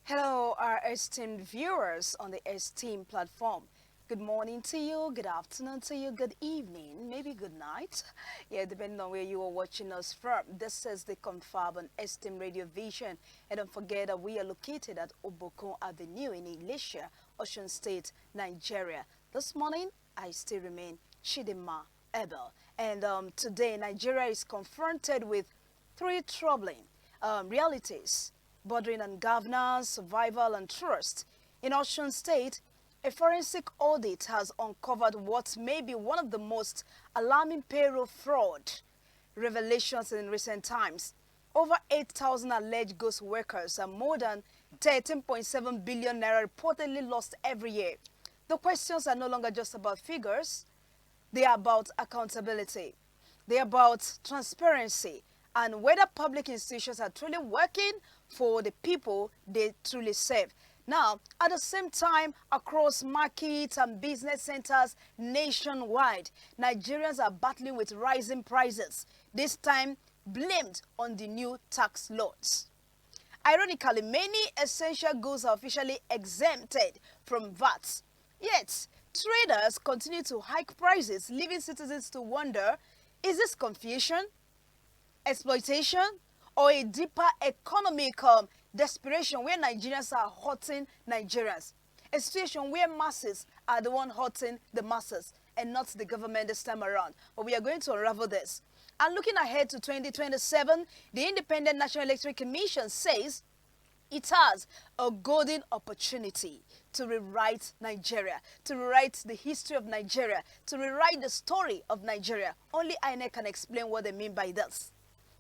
Hello, our esteemed viewers on the esteemed platform. Good morning to you, good afternoon to you, good evening, maybe good night. Yeah, depending on where you are watching us from. This is the Confab on Esteemed Radio Vision. And don't forget that we are located at Obokun Avenue in Ilesha, Ocean State, Nigeria. This morning, I still remain Chidima Abel. And today, Nigeria is confronted with three troubling realities bordering on governance, survival, and trust. In Ocean State, a forensic audit has uncovered what may be one of the most alarming payroll fraud revelations in recent times. Over 8,000 alleged ghost workers and more than 13.7 billion naira reportedly lost every year. The questions are no longer just about figures, they are about accountability. They're about transparency and whether public institutions are truly working for the people they truly serve. Now, at the same time, across markets and business centers nationwide, Nigerians are battling with rising prices, this time blamed on the new tax laws. Ironically, many essential goods are officially exempted from VAT. Yet, traders continue to hike prices, leaving citizens to wonder, is this confusion, exploitation, or a deeper economic desperation where Nigerians are hurting Nigerians? A situation where masses are the one hurting the masses and not the government this time around. But we are going to unravel this. And looking ahead to 2027, the Independent National Electoral Commission says it has a golden opportunity to rewrite Nigeria, to rewrite the history of Nigeria, to rewrite the story of Nigeria. Only INEC can explain what they mean by this.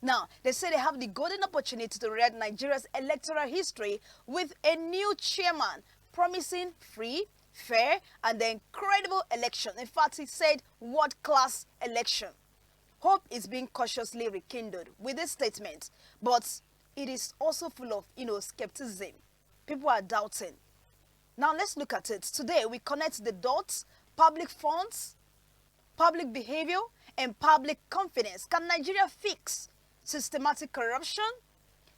Now, they say they have the golden opportunity to rewrite Nigeria's electoral history with a new chairman, promising free, fair, and the incredible election. In fact, he said world-class election. Hope is being cautiously rekindled with this statement, but it is also full of, skepticism. People are doubting. Now, let's look at it. Today, we connect the dots, public funds, public behavior, and public confidence. Can Nigeria fix systematic corruption?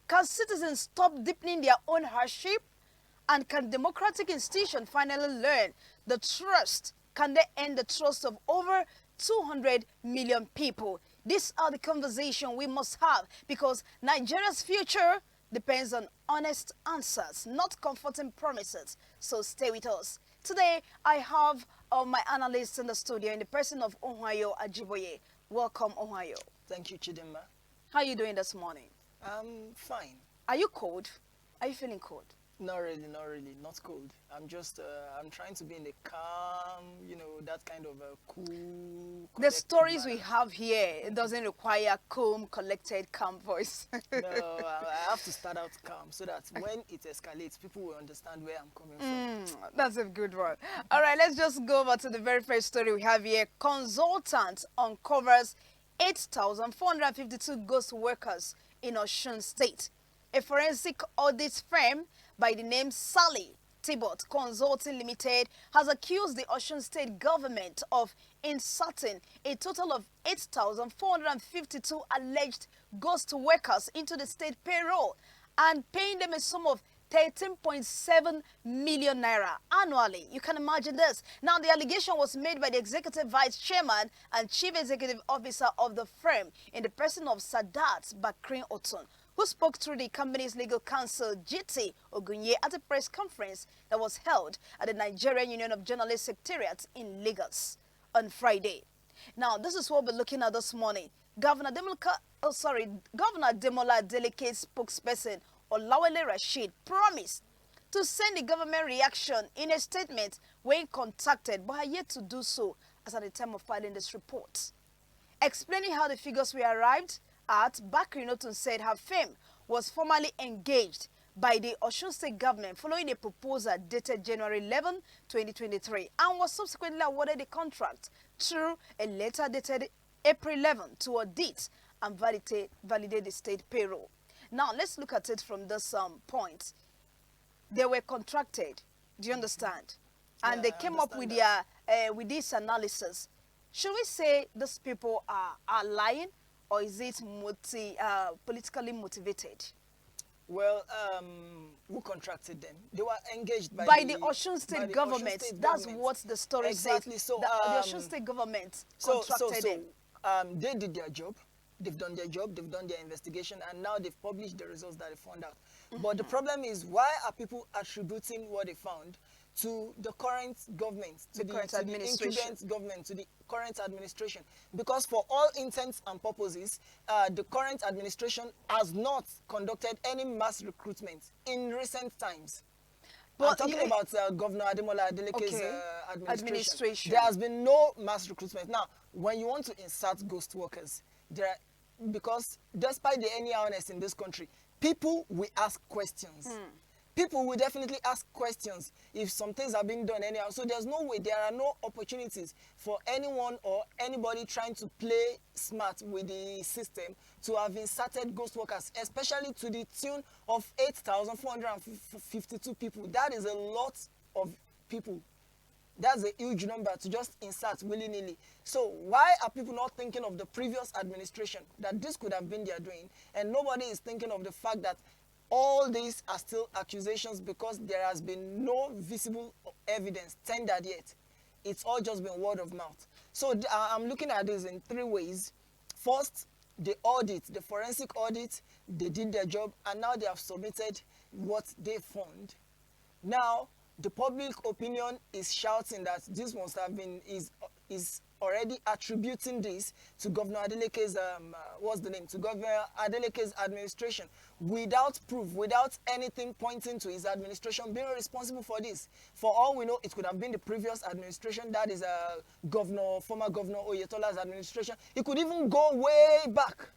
Can citizens stop deepening their own hardship? And can democratic institutions finally learn the trust? Can they end the trust of over 200 million people? These are the conversations we must have because Nigeria's future depends on honest answers, not comforting promises. So stay with us. Today, I have my analysts in the studio in the person of Ohunayo Ajiboye. Welcome, Ohunayo. Thank you, Chidima. How are you doing this morning? I'm fine. Are you cold? Are you feeling cold? Not really, not cold. I'm just, I'm trying to be in a calm, that kind of a cool. The stories we have here, it doesn't require calm, collected, calm voice. No, I have to start out calm so that when it escalates, people will understand where I'm coming from. That's a good one. All right, let's just go over to the very first story we have here. Consultant uncovers 8,452 ghost workers in Osun State. A forensic audit firm by the name Sally Tibot Consulting Limited has accused the Osun State government of inserting a total of 8,452 alleged ghost workers into the state payroll and paying them a sum of 13.7 million naira annually. You can imagine this. Now, the allegation was made by the executive vice chairman and chief executive officer of the firm in the person of Sadat Bakrin Otun, who spoke through the company's legal counsel, GT Ogunye, at a press conference that was held at the Nigerian Union of Journalists Secretariat in Lagos on Friday. Now, this is what we're looking at this morning. Governor Demola Delegate's spokesperson, Olawale Rashid, promised to send the government reaction in a statement when contacted, but are yet to do so as at the time of filing this report. Explaining how the figures were arrived at, Bakri Otun said her firm was formally engaged by the Osun State government following a proposal dated January 11, 2023, and was subsequently awarded the contract through a letter dated April 11 to audit and validate the state payroll. Now, let's look at it from this point. They were contracted, do you understand? And they came up with with this analysis. Should we say these people are lying, or is it politically motivated? Well, who contracted them? They were engaged By the Osun by State the Osun government. State That's government. what the story says. Exactly. So, The Osun State government so, so, contracted so, him. they did their job. They've done their job. They've done their investigation, and now they've published the results that they found out. But the problem is, why are people attributing what they found to the current government, The current to the administration. incumbent government, to the current administration? Because for all intents and purposes, the current administration has not conducted any mass recruitment in recent times. I'm But talking about Governor Ademola Adeleke's okay, administration. administration. There has been no mass recruitment. Now, when you want to insert ghost workers, there are, because despite the anyhowness in this country, people will ask questions. People will definitely ask questions if some things are being done anyhow. So there's no way, there are no opportunities for anyone or anybody trying to play smart with the system to have inserted ghost workers, especially to the tune of 8,452 people. That is a lot of people. That's a huge number to just insert willy-nilly. So why are people not thinking of the previous administration, that this could have been their doing, and nobody is thinking of the fact that all these are still accusations because there has been no visible evidence tendered yet. It's all just been word of mouth. So I'm looking at this in three ways. First, the audit, the forensic audit, they did their job, and now they have submitted what they found. Now, the public opinion is shouting that this must have been, is already attributing this to Governor Adeleke's, what's the name, to Governor Adeleke's administration, without proof, without anything pointing to his administration being responsible for this. For all we know, it could have been the previous administration, that is former Governor Oyetola's administration. It could even go way back.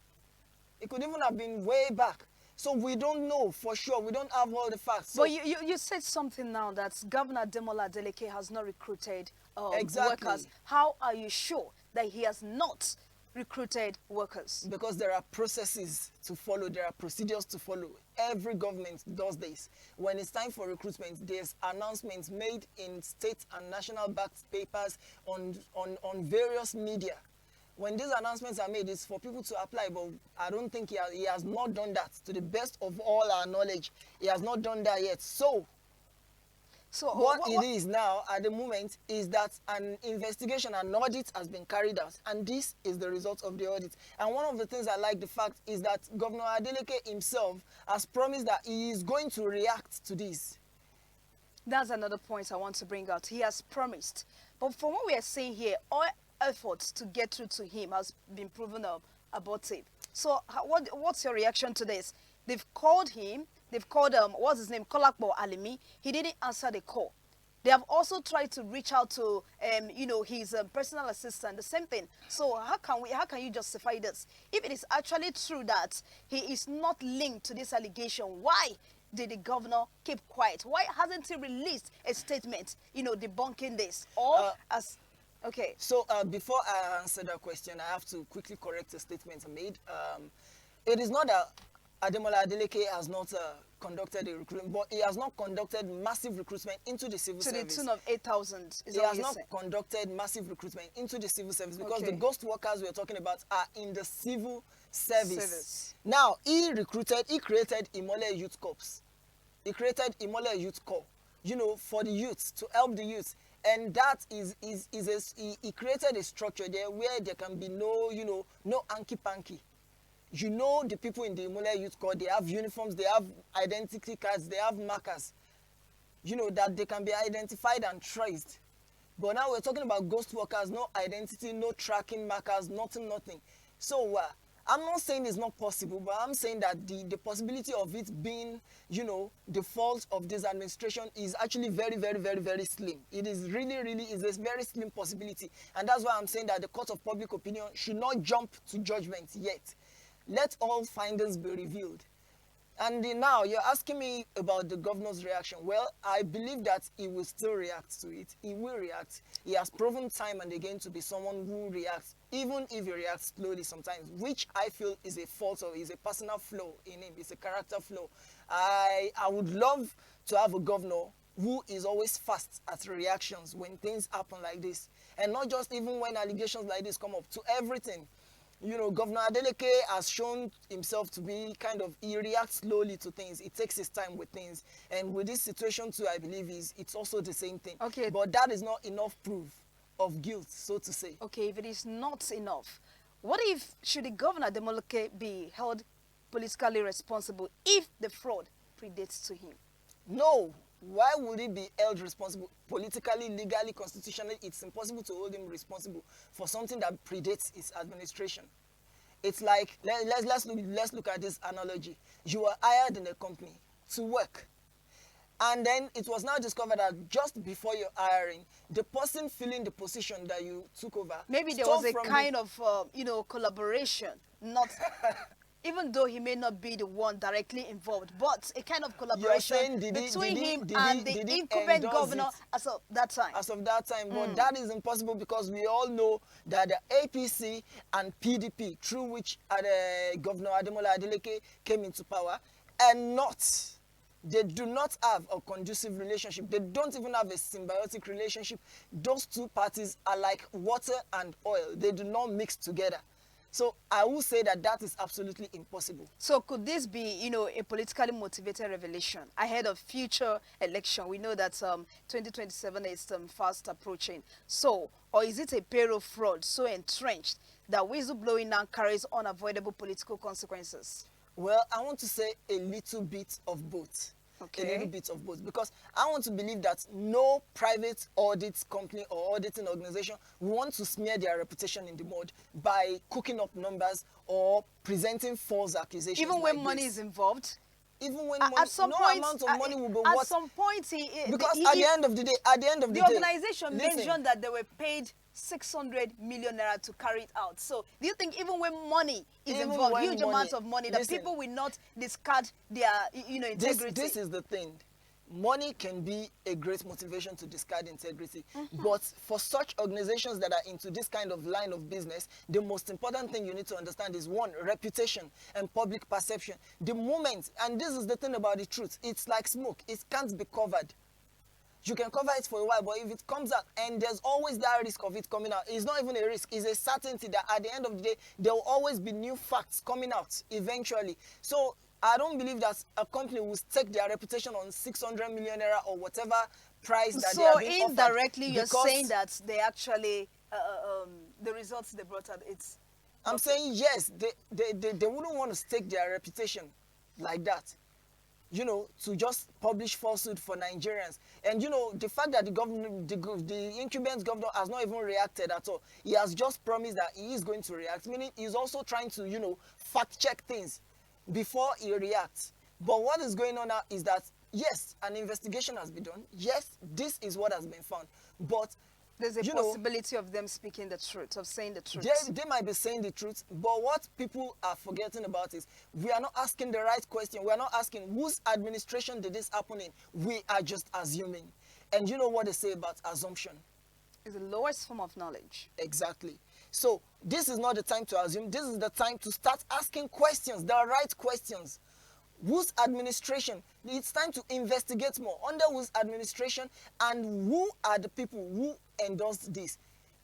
It could even have been way back. So we don't know for sure. We don't have all the facts. So but you said something now that Governor Demola Adeleke has not recruited Exactly. workers. How are you sure that he has not recruited workers? because there are processes to follow, there are procedures to follow. Every government does this. When it's time for recruitment, there's announcements made in state and national backed papers on various media. When these announcements are made, it's for people to apply, but I don't think he has not done that. To the best of all our knowledge, he has not done that yet. So So what it is now at the moment is that an investigation, an audit has been carried out, and this is the result of the audit. And one of the things I like the fact is that Governor Adeleke himself has promised that he is going to react to this. That's another point I want to bring out. He has promised. But from what we are seeing here, all efforts to get through to him has been proven abortive. So what's your reaction to this? They've called him. They've called, what's his name, Kolakbo Alimi. He didn't answer the call. They have also tried to reach out to, his personal assistant, the same thing. So how can you justify this? If it is actually true that he is not linked to this allegation, why did the governor keep quiet? Why hasn't he released a statement, debunking this? Or okay. So before I answer that question, I have to quickly correct a statement I made. It is not that Ademola Adeleke has not conducted a recruitment, but he has not conducted massive recruitment into the civil service. To the tune of 8,000. He has not conducted massive recruitment into the civil service because the ghost workers we're talking about are in the civil service. Now, he created Imole Youth Corps. He created Imole Youth Corps, for the youths, to help the youths. And that he created a structure there where there can be no hanky-panky. The people in the Imole Youth Corps, they have uniforms, they have identity cards, they have markers, that they can be identified and traced. But now we're talking about ghost workers, no identity, no tracking markers, nothing. So I'm not saying it's not possible, but I'm saying that the possibility of it being, the fault of this administration is actually very, very, very, very slim. It is really is a very slim possibility. And that's why I'm saying that the court of public opinion should not jump to judgment yet. Let all findings be revealed. And now you're asking me about the governor's reaction. Well, I believe that he will still react to it. He will react. He has proven time and again to be someone who reacts, even if he reacts slowly sometimes, which I feel is a fault or is a personal flaw in him. It's a character flaw. I would love to have a governor who is always fast at reactions when things happen like this. And not just even when allegations like this come up, to everything. You know, Governor Adeleke has shown himself to be kind of, he reacts slowly to things. It takes his time with things. And with this situation too, I believe it's also the same thing. Okay. But that is not enough proof of guilt, so to say. Okay, if it is not enough, what if, should the governor Demoleke be held politically responsible if the fraud predates to him? No. Why would he be held responsible politically, legally, constitutionally? It's impossible to hold him responsible for something that predates his administration. It's like, let's look at this analogy. You were hired in a company to work. And then it was now discovered that just before your hiring, the person filling the position that you took over, Maybe there was a kind of, collaboration, not, even though he may not be the one directly involved, but a kind of collaboration between him and the incumbent governor as of that time. As of that time, but that is impossible because we all know that the APC and PDP, through which Governor Ademola Adeleke came into power, they do not have a conducive relationship. They don't even have a symbiotic relationship. Those two parties are like water and oil. They do not mix together. So I will say that that is absolutely impossible. So could this be, a politically motivated revelation ahead of future election? We know that 2027 is fast approaching. So, or is it a payroll fraud so entrenched that whistleblowing now carries unavoidable political consequences? Well, I want to say a little bit of both. Okay. A little bit of both, because I want to believe that no private audit company or auditing organization want to smear their reputation in the mud by cooking up numbers or presenting false accusations. Even when money is involved? Even when at some no point, amount of money will be at what? some point, because at the end of the day, the organization mentioned that they were paid 600 million naira to carry it out. So do you think even when money is involved, huge amounts of money, that people will not discard their integrity? This is the thing. Money can be a great motivation to discard integrity. But for such organizations that are into this kind of line of business, the most important thing you need to understand is, one, reputation and public perception. The moment, and this is the thing about the truth, it's like smoke. It can't be covered. You can cover it for a while, but if it comes out, and there's always that risk of it coming out, it's not even a risk, it's a certainty that at the end of the day, there will always be new facts coming out eventually. So I don't believe that a company will stake their reputation on 600 million naira or whatever price that they are being offered. So indirectly, you're saying that they actually, the results they brought out, it's... I'm saying yes, they wouldn't want to stake their reputation like that. To just publish falsehood for Nigerians. And, the fact that the incumbent governor has not even reacted at all. He has just promised that he is going to react, meaning he's also trying to, fact-check things before he reacts. But what is going on now is that, yes, an investigation has been done. Yes, this is what has been found. But there's a possibility of them speaking the truth, of saying the truth. They might be saying the truth, but what people are forgetting about is we are not asking the right question. We are not asking whose administration did this happen in. We are just assuming. And you know what they say about assumption? It's the lowest form of knowledge. Exactly. So this is not the time to assume. This is the time to start asking questions, the right questions. Whose administration? It's time to investigate more. Under whose administration, and who are the people who endorsed this?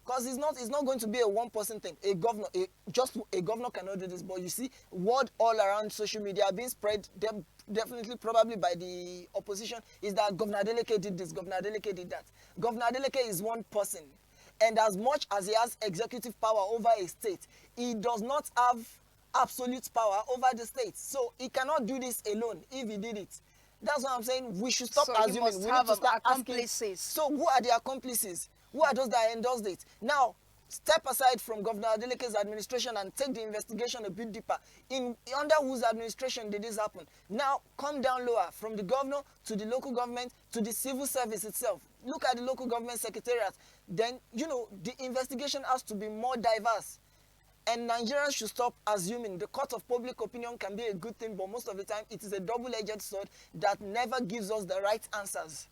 Because it's not going to be a one-person thing. A governor cannot do this. But you see, word all around social media being spread, definitely probably by the opposition, is that Governor Adeleke did this, Governor Adeleke did that. Governor Adeleke is one person. And as much as he has executive power over a state, he does not have absolute power over the state. So he cannot do this alone if he did it. That's what I'm saying. We should stop assuming. We need to start asking. So who are the accomplices? Who are those that endorsed it? Now, step aside from Governor Adeleke's administration and take the investigation a bit deeper. Under whose administration did this happen? Now, come down lower, from the governor to the local government to the civil service itself. Look at the local government secretariat. Then, the investigation has to be more diverse. And Nigerians should stop assuming. The court of public opinion can be a good thing, but most of the time it is a double-edged sword that never gives us the right answers.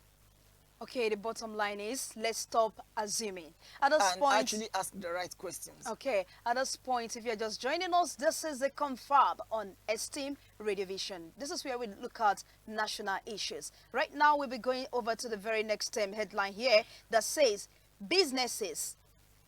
Okay, the bottom line is, let's stop assuming. At this and point, actually ask the right questions. Okay, at this point, if you're just joining us, this is the Confab on Esteem Radio Vision. This is where we look at national issues. Right now, we'll be going over to the very next headline here that says, businesses,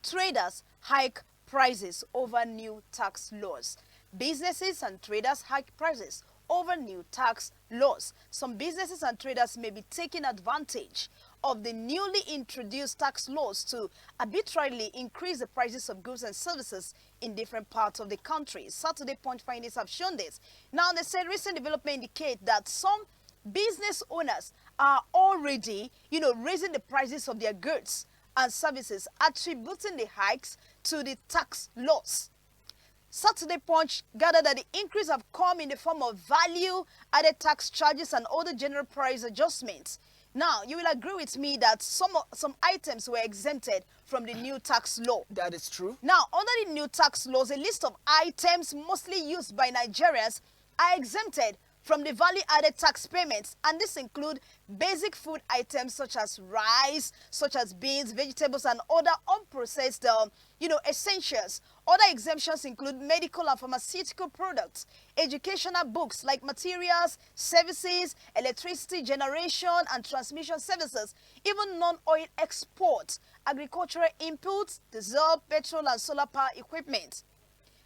traders hike prices over new tax laws. Businesses and traders hike prices over new tax laws. Some businesses and traders may be taking advantage of the newly introduced tax laws to arbitrarily increase the prices of goods and services in different parts of the country. Saturday Punch findings have shown this. Now, they said recent development indicate that some business owners are already, raising the prices of their goods and services, attributing the hikes to the tax laws. Saturday Punch gathered that the increase have come in the form of value-added tax charges and other general price adjustments. Now, you will agree with me that some items were exempted from the new tax law. That is true. Now, under the new tax laws, a list of items mostly used by Nigerians are exempted from the value-added tax payments, and this include basic food items such as rice, such as beans, vegetables, and other unprocessed, essentials. Other exemptions include medical and pharmaceutical products, educational books like materials, services, electricity generation and transmission services, even non-oil exports, agricultural inputs, diesel, petrol, and solar power equipment.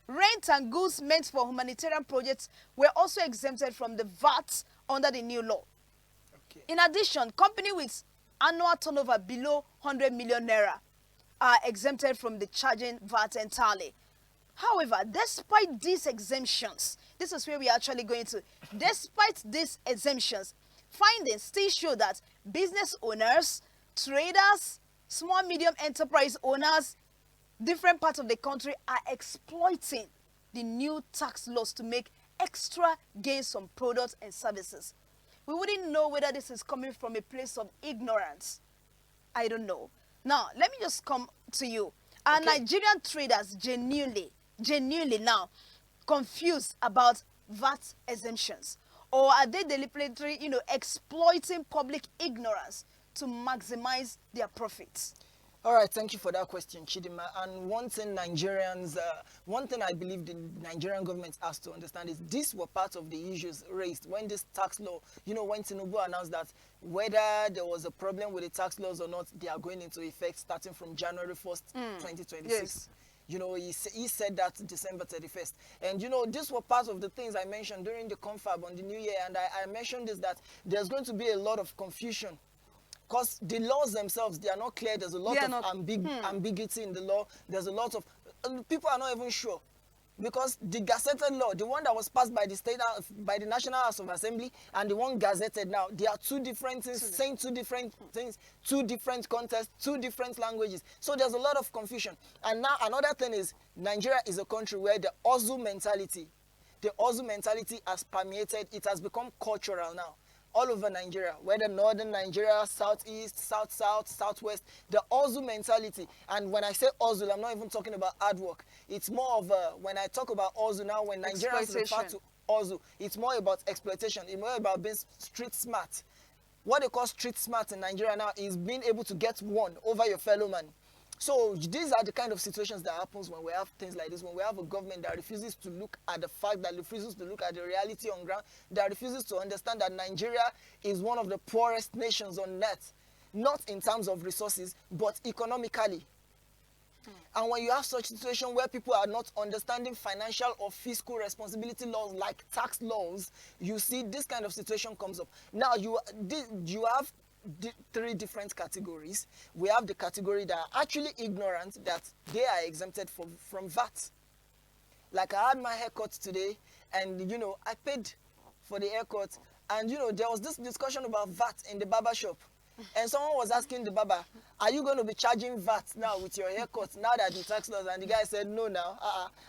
Rent and goods meant for humanitarian projects were also exempted from the VAT under the new law. Okay. In addition, companies with annual turnover below 100 million naira are exempted from the charging VAT entirely. However, despite these exemptions, this is where we are actually going to, despite these exemptions, findings still show that business owners, traders, small medium enterprise owners, different parts of the country are exploiting the new tax laws to make extra gains on products and services. We wouldn't know whether this is coming from a place of ignorance. I don't know. Now, let me just come to you. Are Nigerian traders genuinely now confused about VAT exemptions? Or are they deliberately, exploiting public ignorance to maximize their profits? All right, thank you for that question, Chidima. And one thing I believe the Nigerian government has to understand is these were part of the issues raised when this tax law, when Tinubu announced that whether there was a problem with the tax laws or not, they are going into effect starting from January 1st, 2026. Yes. He said that December 31st. And, this were part of the things I mentioned during the Confab on the New Year. And I mentioned this, that there's going to be a lot of confusion. Because the laws themselves, they are not clear. There's a lot of ambiguity in the law. There's a lot of... people are not even sure. Because the gazetted law, the one that was passed by the National House of Assembly and the one gazetted now, they are two different things, saying two different things, two different contexts, two different languages. So there's a lot of confusion. And now another thing is, Nigeria is a country where the Ozu mentality has permeated. It has become cultural now. All over Nigeria, whether northern Nigeria, southeast, south, southwest, the Ozu mentality. And when I say Ozu, I'm not even talking about hard work. It's more of when I talk about Ozu now, when Nigerians refer to Ozu, it's more about exploitation. It's more about being street smart. What they call street smart in Nigeria now is being able to get one over your fellow man. So these are the kind of situations that happens when we have things like this, when we have a government that refuses to look at the fact, that refuses to look at the reality on ground, that refuses to understand that Nigeria is one of the poorest nations on earth, not in terms of resources, but economically. And when you have such a situation where people are not understanding financial or fiscal responsibility laws like tax laws, you see this kind of situation comes up. Now you have three different categories. We have the category that are actually ignorant, that they are exempted from VAT. Like I had my haircut today, and I paid for the haircut, and there was this discussion about VAT in the barber shop. And someone was asking the barber, are you going to be charging VAT now with your haircut now that the tax laws? And the guy said, no, now.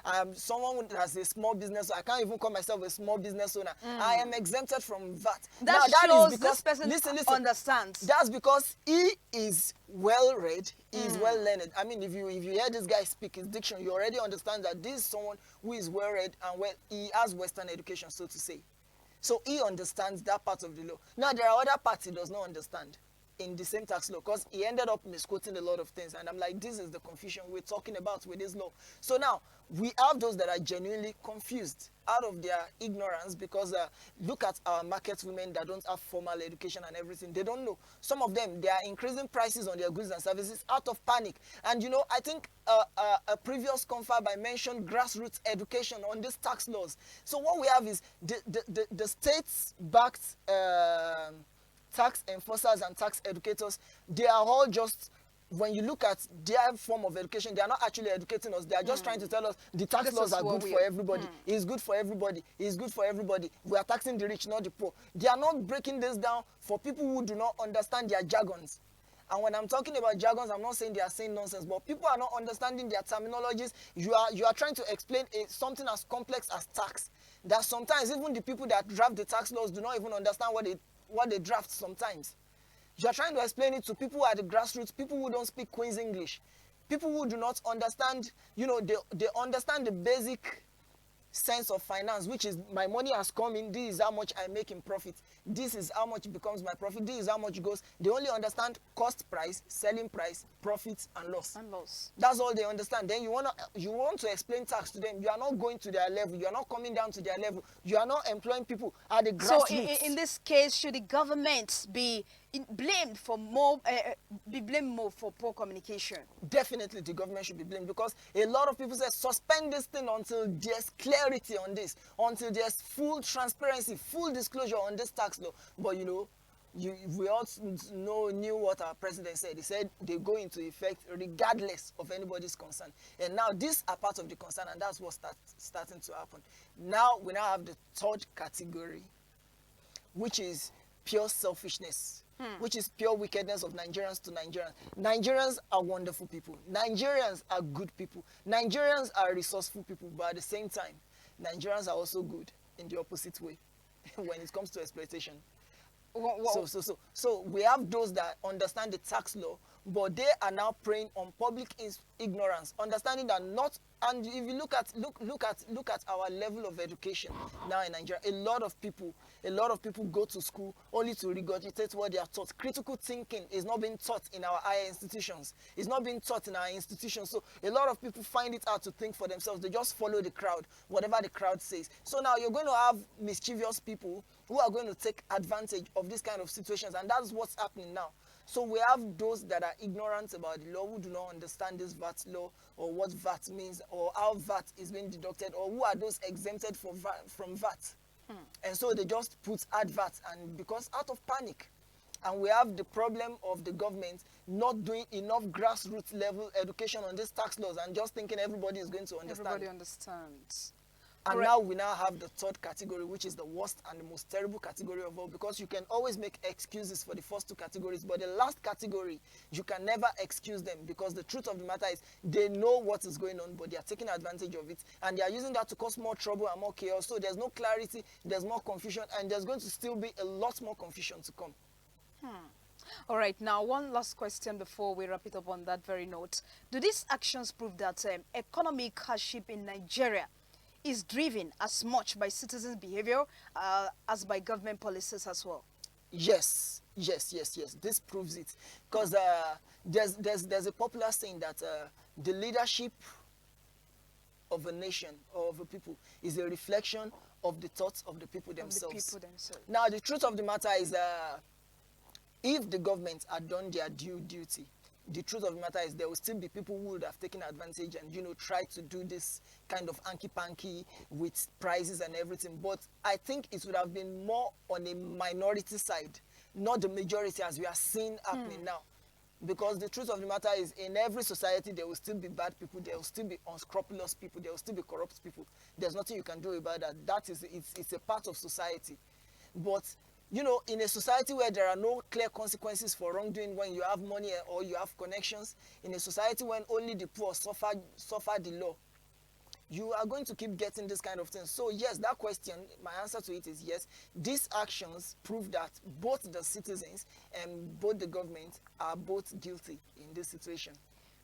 I'm someone who has a small business. I can't even call myself a small business owner. I am exempted from VAT. That shows is because, this person understands. That's because he is well-read, he is well-learned. I mean, if you hear this guy speak his diction, you already understand that this is someone who is well-read and he has Western education, so to say. So he understands that part of the law. Now, there are other parts he does not understand. in the same tax law, because he ended up misquoting a lot of things, and I'm like, this is the confusion we're talking about with this law. So now we have those that are genuinely confused out of their ignorance, because look at our market women that don't have formal education and everything. They don't know. Some of them, they are increasing prices on their goods and services out of panic. And you know, I think a previous confab I mentioned grassroots education on these tax laws. So what we have is the states backed tax enforcers and tax educators. They are all just, when you look at their form of education, they are not actually educating us. They are just trying to tell us the tax laws are good for everybody. It's good for everybody. It's good for everybody. We are taxing the rich, not the poor. They are not breaking this down for people who do not understand their jargons. And when I'm talking about jargons, I'm not saying they are saying nonsense, but people are not understanding their terminologies. You are trying to explain something as complex as tax, that sometimes even the people that draft the tax laws do not even understand what they draft sometimes. You are trying to explain it to people at the grassroots, people who don't speak Queen's English, people who do not understand, you know, they understand the basic sense of finance, which is my money has come in, this is how much I make in profit, this is how much becomes my profit, this is how much goes. They only understand cost price, selling price, profit and loss. That's all they understand. Then you want to explain tax to them. You are not going to their level. You are not coming down to their level. You are not employing people at the grassroots. So in this case, should the government be blamed for more for poor communication? Definitely the government should be blamed, because a lot of people say suspend this thing until there's clarity on this, until there's full transparency, full disclosure on this tax law. But you know, we all knew what our president said. He said they go into effect regardless of anybody's concern. And now these are part of the concern, and that's what's starting to happen. Now we now have the third category, which is pure selfishness. Which is pure wickedness of Nigerians to Nigerians. Nigerians are wonderful people. Nigerians are good people. Nigerians are resourceful people, but at the same time, Nigerians are also good in the opposite way when it comes to exploitation. So we have those that understand the tax law, but they are now preying on public ignorance, understanding that not. And if you look at our level of education now in Nigeria, a lot of people go to school only to regurgitate what they are taught. Critical thinking is not being taught in our higher institutions. It's not being taught in our institutions. So a lot of people find it hard to think for themselves. They just follow the crowd, whatever the crowd says. So now you're going to have mischievous people who are going to take advantage of this kind of situations, and that's what's happening now. So we have those that are ignorant about the law, who do not understand this VAT law, or what VAT means, or how VAT is being deducted, or who are those exempted from VAT. And so they just add VAT, and because out of panic. And we have the problem of the government not doing enough grassroots level education on these tax laws, and just thinking everybody is going to understand. Everybody understands. And now we have the third category, which is the worst and the most terrible category of all, because you can always make excuses for the first two categories, but the last category, you can never excuse them, because the truth of the matter is they know what is going on, but they are taking advantage of it, and they are using that to cause more trouble and more chaos. So there's no clarity, there's more confusion, and there's going to still be a lot more confusion to come. All right, now one last question before we wrap it up on that very note. Do these actions prove that economic hardship in Nigeria is driven as much by citizens' behavior as by government policies as well? Yes. This proves it, because there's a popular saying that the leadership of a nation or of a people is a reflection of the thoughts of the people themselves. Now, the truth of the matter is, if the government had done their due duty, the truth of the matter is there will still be people who would have taken advantage and, you know, tried to do this kind of hanky-panky with prices and everything. But I think it would have been more on a minority side, not the majority, as we are seeing happening now. Because the truth of the matter is, in every society, there will still be bad people, there will still be unscrupulous people, there will still be corrupt people. There's nothing you can do about that. It's a part of society. But you know, in a society where there are no clear consequences for wrongdoing, when you have money or you have connections, in a society when only the poor suffer the law, you are going to keep getting this kind of thing. So yes, that question, my answer to it is yes. These actions prove that both the citizens and both the government are both guilty in this situation.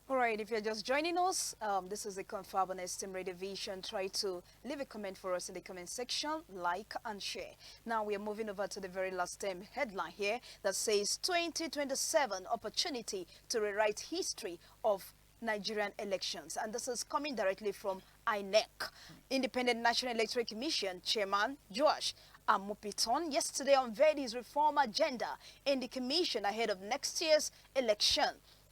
All right, if you're just joining us, this is the Confab on STEM Radio Vision. Try to leave a comment for us in the comment section, like and share. Now we are moving over to the very last headline here that says 2027 opportunity to rewrite history of Nigerian elections. And this is coming directly from INEC, Independent National Electoral Commission Chairman Joash Amupiton yesterday unveiled his reform agenda in the commission ahead of next year's election.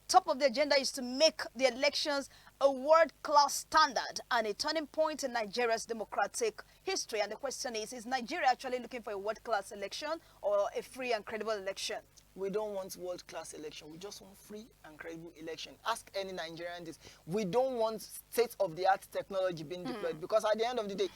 Top of the agenda is to make the elections a world-class standard and a turning point in Nigeria's democratic history. And the question is Nigeria actually looking for a world-class election or a free and credible election? We don't want world-class election. We just want free and credible election. Ask any Nigerian this. We don't want state-of-the-art technology being deployed because at the end of the day,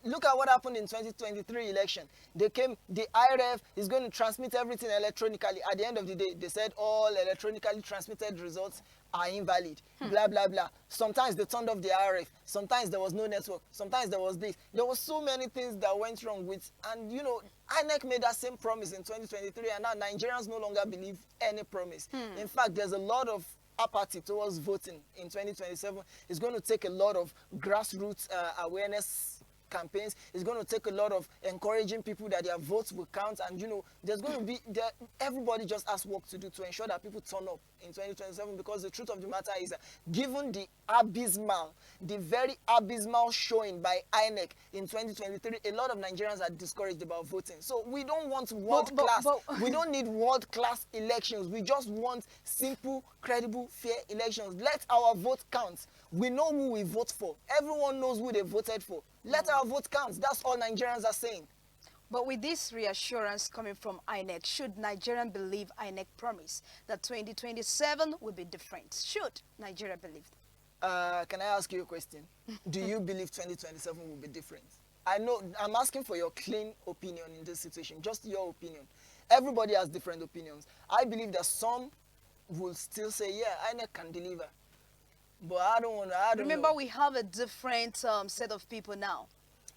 look at what happened in 2023 election. They came, the IRF is going to transmit everything electronically. At the end of the day, they said all electronically transmitted results are invalid, blah, blah, blah. Sometimes they turned off the IRF. Sometimes there was no network. Sometimes there was this. There were so many things that went wrong with, and you know, INEC made that same promise in 2023, and now Nigerians no longer believe any promise. In fact, there's a lot of apathy towards voting in 2027. It's going to take a lot of grassroots awareness campaigns. It's going to take a lot of encouraging people that their votes will count, and you know, there's going to be everybody just has work to do to ensure that people turn up in 2027, because the truth of the matter is that given the very abysmal showing by INEC in 2023, a lot of Nigerians are discouraged about voting. So we don't want world class. We don't need world class elections. We just want simple, credible, fair elections. Let our vote count. We know who we vote for. Everyone knows who they voted for. Let our vote count. That's all Nigerians are saying. But with this reassurance coming from INEC, should Nigerians believe INEC promise that 2027 will be different? Should Nigeria believe? Can I ask you a question? Do you believe 2027 will be different? I know I'm asking for your clean opinion in this situation, just your opinion. Everybody has different opinions. I believe that some will still say, yeah, INEC can deliver. But I don't want to. Remember, we have a different set of people now.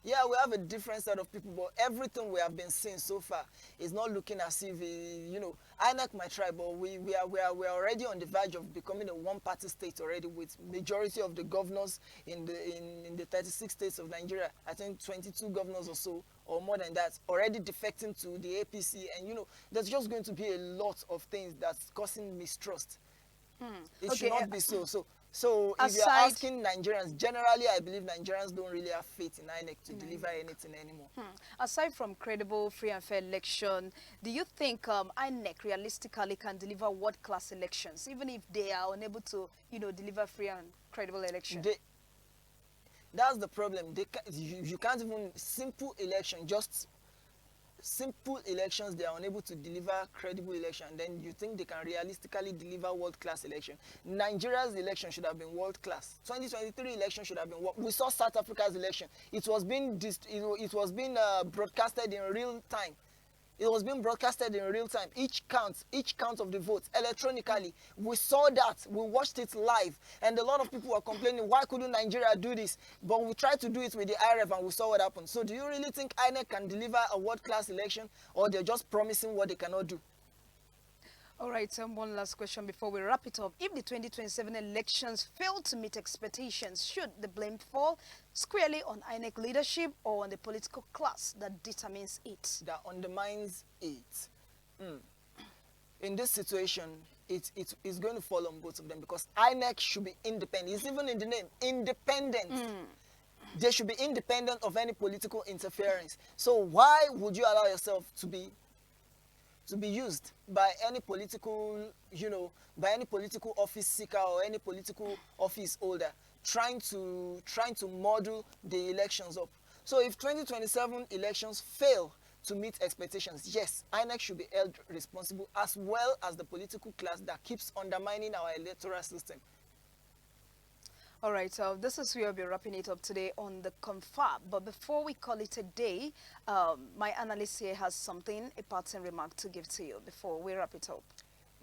Yeah, we have a different set of people, but everything we have been seeing so far is not looking as if, you know, INEC might try, but we are already on the verge of becoming a one-party state already, with majority of the governors in the 36 states of Nigeria. I think 22 governors or so, or more than that, already defecting to the APC, and you know, there's just going to be a lot of things that's causing mistrust. It should not be so. So if you're asking Nigerians, generally I believe Nigerians don't really have faith in INEC to deliver anything anymore. Aside from credible, free and fair election, do you think INEC realistically can deliver world-class elections, even if they are unable to, you know, deliver free and credible elections? That's the problem. You can't even, simple election, just simple elections, they are unable to deliver credible election. Then you think they can realistically deliver world-class election? Nigeria's election should have been world-class. 2023 election should have been we saw South Africa's election. It was being broadcasted in real time. It was being broadcasted in real time. Each count of the votes electronically. We saw that. We watched it live. And a lot of people were complaining, why couldn't Nigeria do this? But we tried to do it with the IRF and we saw what happened. So do you really think INEC can deliver a world-class election, or they're just promising what they cannot do? All right, one last question before we wrap it up. If the 2027 elections fail to meet expectations, should the blame fall squarely on INEC leadership or on the political class that determines it? That undermines it. In this situation, it's going to fall on both of them, because INEC should be independent. It's even in the name, independent. They should be independent of any political interference. So why would you allow yourself to be used by any political, by any political office seeker or any political office holder trying to model the elections up? So if 2027 elections fail to meet expectations, yes, INEC should be held responsible, as well as the political class that keeps undermining our electoral system. All right, so this is where we'll be wrapping it up today on the Confab. But before we call it a day, my analyst here has a parting remark to give to you before we wrap it up.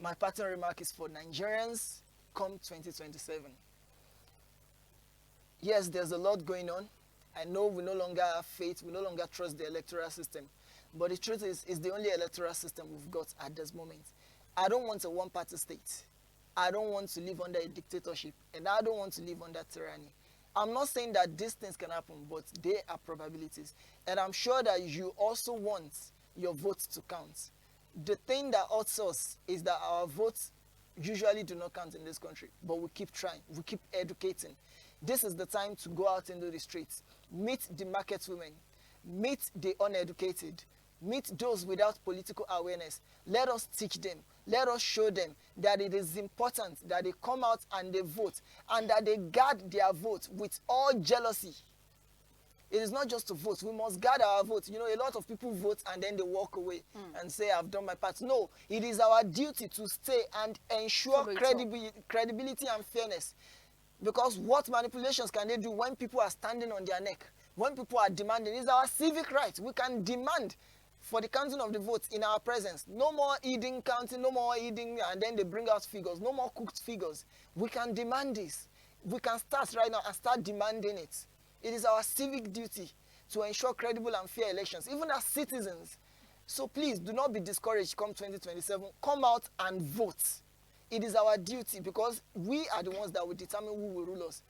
My parting remark is for Nigerians come 2027. Yes, there's a lot going on. I know we no longer have faith, we no longer trust the electoral system. But the truth is, it's the only electoral system we've got at this moment. I don't want a one-party state. I don't want to live under a dictatorship, and I don't want to live under tyranny. I'm not saying that these things can happen, but they are probabilities. And I'm sure that you also want your votes to count. The thing that hurts us is that our votes usually do not count in this country, but we keep trying, we keep educating. This is the time to go out into the streets, meet the market women, meet the uneducated, meet those without political awareness. Let us teach them, let us show them that it is important that they come out and they vote, and that they guard their vote with all jealousy. It is not just to vote. We must guard our vote. You know, a lot of people vote and then they walk away and say, I've done my part. No, it is our duty to stay and ensure credibility and fairness. Because what manipulations can they do when people are standing on their neck? When people are demanding, it's our civic right. We can demand for the counting of the votes in our presence. No more eating, counting, no more eating, and then they bring out figures. No more cooked figures. We can demand this. We can start right now and start demanding it. It is our civic duty to ensure credible and fair elections, even as citizens. So please, do not be discouraged come 2027. Come out and vote. It is our duty, because we are the ones that will determine who will rule us.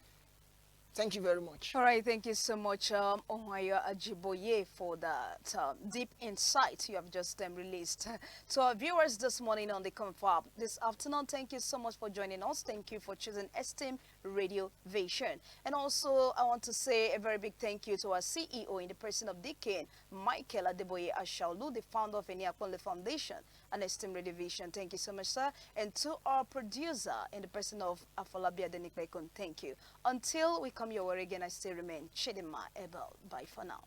Thank you very much. All right, thank you so much, Ohunayo Ajiboye, for that deep insight you have just released. To our viewers this morning on the Confab, this afternoon, thank you so much for joining us. Thank you for choosing Esteem Radio Vision. And also, I want to say a very big thank you to our CEO in the person of Deacon Michael Adeboye Ashaolu, the founder of Eniaponle Foundation and Esteem Radio Vision. Thank you so much, sir. And to our producer in the person of Afolabi Adenikbekun, thank you. Until we come your way again, I still remain Chidima Abel. Bye for now.